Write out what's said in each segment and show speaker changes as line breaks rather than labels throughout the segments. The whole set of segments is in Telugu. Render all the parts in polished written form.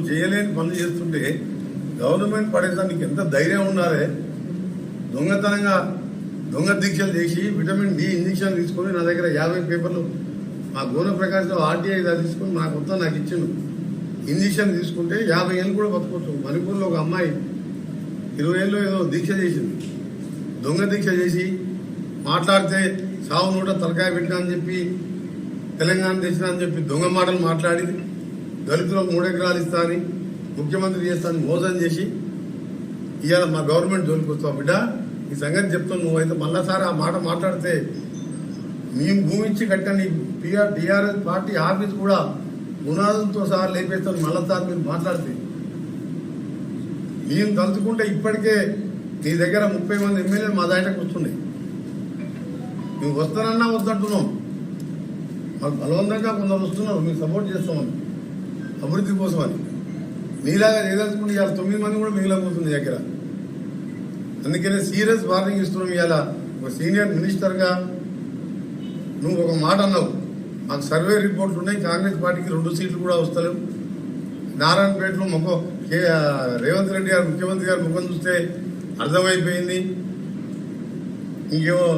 చేయలేని పనులు చేస్తుంటే గవర్నమెంట్ పడేసా నీకు ఎంత ధైర్యం ఉండాలి? దొంగతనంగా దొంగ దీక్షలు చేసి విటమిన్ డి ఇంజక్షన్ తీసుకొని నా దగ్గర 50 పేపర్లు మా గోన ప్రకాశ్లో ఆర్టీఐ తీసుకొని నాకు మొత్తం నాకు ఇచ్చిండు. ఇంజక్షన్ తీసుకుంటే 50 ఏళ్ళు కూడా బతుకోవచ్చు. మణిపూర్లో ఒక అమ్మాయి 20 ఏళ్ళు ఏదో దీక్ష చేసింది. దొంగ దీక్ష చేసి మాట్లాడితే సావు నోట తలకాయ పెట్టినా అని చెప్పి తెలంగాణ తెచ్చినా అని చెప్పి దొంగ మాటలు మాట్లాడి దళితులకు 3 ఎకరాలు ఇస్తా అని ముఖ్యమంత్రి చేస్తాను మోసం చేసి ఇవాళ మా గవర్నమెంట్ జోలికి వస్తావు. బిడ్డ ఈ సంగతి చెప్తాను. నువ్వైతే మళ్ళాసారి ఆ మాట మాట్లాడితే మేము భూమి ఇచ్చి కట్టని టీఆర్ఎస్ పార్టీ ఆఫీస్ కూడా పునాదులతో సహా లేపేస్తాను. మళ్ళాసారి మీరు మాట్లాడితే మేము తలుచుకుంటే ఇప్పటికే నీ దగ్గర 30 మంది ఎమ్మెల్యేలు మా దాంట్లోకి వస్తున్నాయి. నువ్వు వస్తానన్నా వద్దంటున్నాం. మాకు బలవంతంగా కొందరు వస్తున్నారు, మీకు సపోర్ట్ చేస్తామని అభివృద్ధి కోసం అని. నీలాగా చేయదలుచుకుంటే ఇవాళ 9 మంది కూడా మిగిలిపోతుంది దగ్గర. అందుకనే సీరియస్ వార్నింగ్ ఇస్తున్నాం. ఇవాళ ఒక సీనియర్ మినిస్టర్గా నువ్వు ఒక మాట అన్నావు, మాకు సర్వే రిపోర్ట్లు ఉన్నాయి, కాంగ్రెస్ పార్టీకి 2 సీట్లు కూడా వస్తలేవు. నారాయణపేటలో రేవంత్ రెడ్డి గారు ముఖ్యమంత్రి గారు ముఖం చూస్తే అర్థమైపోయింది. ఇంకేమో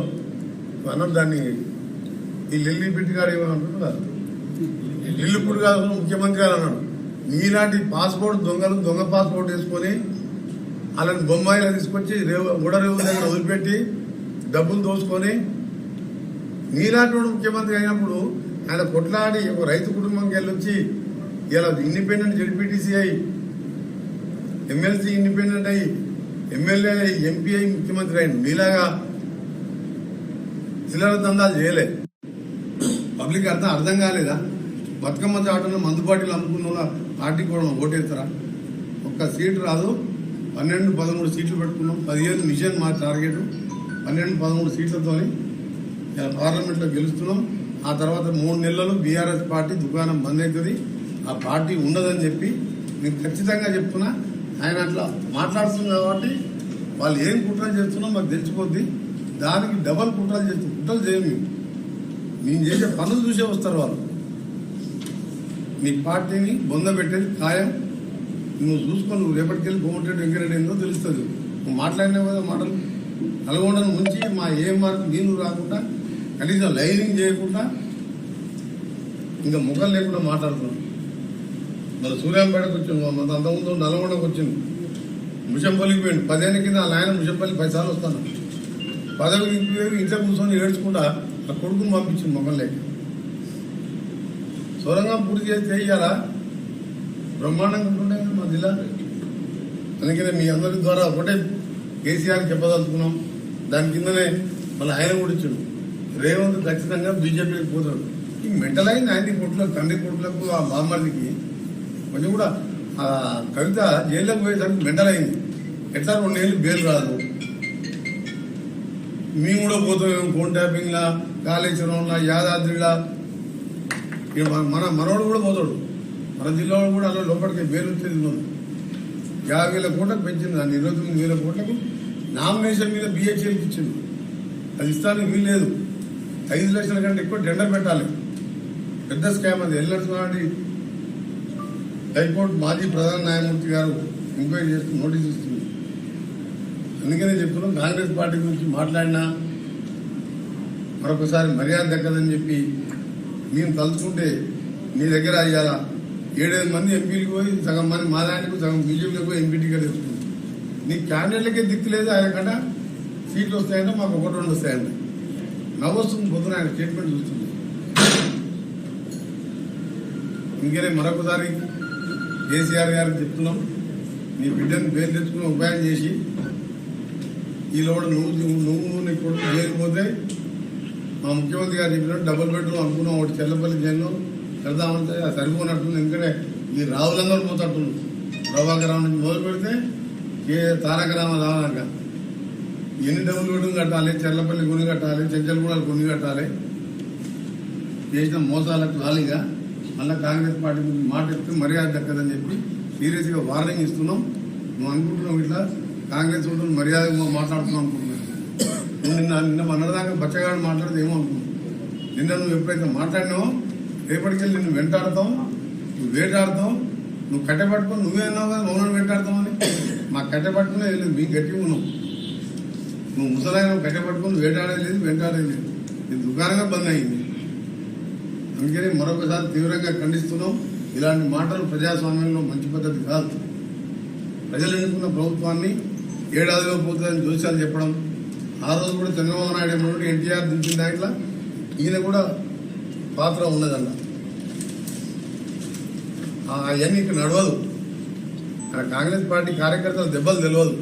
అన్నారు దాన్ని, ఈ లిల్లీ పెట్టి గారు ఏమని అంటున్నారు, లిల్లిపుడు గారు ముఖ్యమంత్రి గారు అన్నాడు. నీలాంటి పాస్పోర్ట్ దొంగలు దొంగ పాస్పోర్ట్ వేసుకొని అలాంటి బొమ్మాయిలో తీసుకొచ్చి రేవు దగ్గర వదిలిపెట్టి డబ్బులు దోసుకొని నీలాంటి ముఖ్యమంత్రి అయినప్పుడు ఆయన కొట్లాడి ఒక రైతు కుటుంబంకి వెళ్ళొచ్చి ఇలా ఇండిపెండెంట్ జడ్పీటీసీ అయి ఎమ్మెల్సీ ఇండిపెండెంట్ అయ్యి ఎమ్మెల్యే ఎంపీ అయి ముఖ్యమంత్రి అయింది. మీలాగా చిల్లర దందాలు చేయలే. పబ్లిక్ అర్థం కాలేదా? బతుకమ్మ చాటలో మందు పార్టీలు అమ్ముకున్న వాళ్ళ పార్టీకి కూడా ఓటేస్తారా? ఒక్క సీటు రాదు. 12-13 సీట్లు పెట్టుకున్నాం. 15 మిషన్ మా టార్గెట్. 12-13 సీట్లతో పార్లమెంట్లో గెలుస్తున్నాం. ఆ తర్వాత 3 నెలలు బీఆర్ఎస్ పార్టీ దుకాణం బంద్ అవుతుంది, ఆ పార్టీ ఉండదని చెప్పి నేను ఖచ్చితంగా చెప్తున్నా. ఆయన అట్లా మాట్లాడుతుంది కాబట్టి వాళ్ళు ఏం కుట్రలు చేస్తున్నా మాకు తెలిసిపోద్ది. దానికి డబల్ కుట్రలు చేస్తాం. కుట్రలు చేయము. మేము చేసే పనులు చూసే వస్తారు వాళ్ళు. నీ పార్టీని బొంద పెట్టేది ఖాయం. నువ్వు చూసుకొని నువ్వు రేపటికెళ్ళి కోమటిరెడ్డి వెంకరెడ్డి ఏందో తెలుస్తుంది. నువ్వు మాట్లాడినావు కదా మాటలు. నల్గొండను ముంచి మా ఏ మార్కు నీళ్ళు రాకుండా కనీసం లైనింగ్ చేయకుండా ఇంకా ముఖం లేకుండా మాట్లాడుతున్నాం. మన సూర్యాంపేటకు వచ్చింది, అంతకుముందు నల్గొండకు వచ్చింది, ముషంపల్లికి పోయింది. 10 ఏళ్ళ కింద వాళ్ళ ఆయన ముషంపల్లి 10 సార్లు వస్తాను. పదవికి ఇంట్లో కూర్చొని ఏడ్చుకుంటా ఆ కొడుకుని పంపించింది ముఖం లేక. సొరంగం పూర్తి చేస్తే ఇయ్యాలా బ్రహ్మాండంగా ఉంటుండే మా జిల్లా. అందుకనే మీ అందరి ద్వారా ఒకటే కేసీఆర్ చెప్పదలుచుకున్నాం. దాని కిందనే మళ్ళీ ఆయన కూడా ఇచ్చాడు. రేవంత్ ఖచ్చితంగా బీజేపీకి పోతాడు. ఈ మెంటల్ అయింది ఆయన కొట్లకు, తండ్రి కొట్లకు, ఆ బామ్మర్దికి కొంచెం కూడా ఆ కవిత జైల్లోకి పోయేసరికి మెంటల్ అయింది. ఎట్లా 2 ఏళ్ళు బెయిల్ రాదు. మేము కూడా పోతాం ఫోన్ ట్యాపింగ్లా, కాళేశ్వరంలా, యాదాద్రిలా. మన మనోడు కూడా పోతాడు. మన జిల్లాలో కూడా అలా లోపలికి బెయిల్ వచ్చేది 50,000 కోట్లకు పెంచింది. దాన్ని 29,000 కోట్లకు నామినేషన్ మీద బిహెచ్ఎల్కి ఇచ్చింది. అది ఇస్తానికి వీల్లేదు. 5 లక్షల కంటే ఎక్కువ టెండర్ పెట్టాలి. పెద్ద స్కామ్ అది. ఎల్నర్స్వాడి హైకోర్టు మాజీ ప్రధాన న్యాయమూర్తి గారు ఎంక్వైరీ చేస్తూ నోటీస్ ఇస్తుంది. అందుకనే చెప్తున్నాం, కాంగ్రెస్ పార్టీ గురించి మాట్లాడినా మరొకసారి మర్యాద దక్కదని చెప్పి మేము తలుచుకుంటే నీ దగ్గర అయ్యాల 7-8 మంది ఎంపీలకు పోయి సగం మంది మా దానికి సగం బీజేపీలకు పోయి ఎంపీ టికెట్ వేసుకుంది. నీ క్యాండిడేట్లకే దిక్కు లేదు. ఆయన కంట సీట్లు వస్తాయంటే మాకు 1-2 వస్తాయండి. నవ్వొస్తుంది పొద్దున ఆయన స్టేట్మెంట్ చూస్తుంది. ఇంకనే మరొకసారి కేసీఆర్ గారికి చెప్తున్నాం, నీ బిడ్డను పేరు తెచ్చుకుని ఉపాయం చేసి ఈలో నువ్వు నీ కొడుకు చేయకపోతే మా ముఖ్యమంత్రి గారు చెప్పినట్టు డబుల్ బెడ్రూమ్ అనుకున్నాం. ఒకటి చెల్లపల్లి జైల్లో కడదామంటే అది సరిపోనట్టుంది. ఎందుకంటే ఈ రావులందరూ పోతట్టుంది. ప్రభాకర్ రావు నుంచి మొదలు పెడితే తారక రామరావనాక ఎన్ని డబుల్ బెడ్రూమ్ కట్టాలి, చెల్లపల్లి కొన్ని కట్టాలి, చెంచల్గూడలు కొన్ని కట్టాలి. చేసిన మోసాలకు ఖాళీగా మళ్ళీ కాంగ్రెస్ పార్టీ గురించి మాట చెప్తే మర్యాద దక్కదని చెప్పి సీరియస్గా వార్నింగ్ ఇస్తున్నాం. నువ్వు అనుకుంటున్నావు ఇట్లా కాంగ్రెస్ వాళ్ళు మర్యాదగా మాట్లాడుతున్నావు అనుకుంటున్నాను. నువ్వు నిన్న మొన్నదాకా బచ్చగాడు మాట్లాడితే ఏమో అనుకున్నావు. నిన్న నువ్వు ఎప్పుడైతే మాట్లాడినావో రేపటికెళ్ళి నిన్ను వెంటాడతాం, నువ్వు వేటాడతాం, నువ్వు కట్టె పట్టుకొని నువ్వే అన్నావు కదా మౌనం వెంటాడతామని. మాకు కట్టె పట్టుకునే లేదు, మీకు గట్టిగా ఉన్నావు. నువ్వు ముసలాయన కట్టె పట్టుకొని వేటాడలేదు, వెంటాడలేదు. నీ దుకాణంగా బంద్ అయింది. అందుకని మరొకసారి తీవ్రంగా ఖండిస్తున్నాం. ఇలాంటి మాటలు ప్రజాస్వామ్యంలో మంచి పద్ధతి కాదు. ప్రజలు ఎన్నుకున్న ప్రభుత్వాన్ని ఏడాదిలో పోతుందని జోస్యాలు చెప్పడం, ఆ రోజు కూడా చంద్రబాబు నాయుడు ఏమన్నా ఎన్టీఆర్ దించిన దాంట్లో ఈయన కూడా పాత్ర ఉన్నదన్న. అవన్నీ ఇక్కడ నడవదు. కాంగ్రెస్ పార్టీ కార్యకర్తలు దెబ్బలు తెలియదు.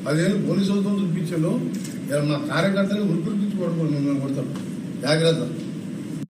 10 ఏళ్ళు పోలీసు చూపించాను. ఇలా మా కార్యకర్తలు ఉరికించుకోవడం మిమ్మల్ని కొడతాం. జాగ్రత్త.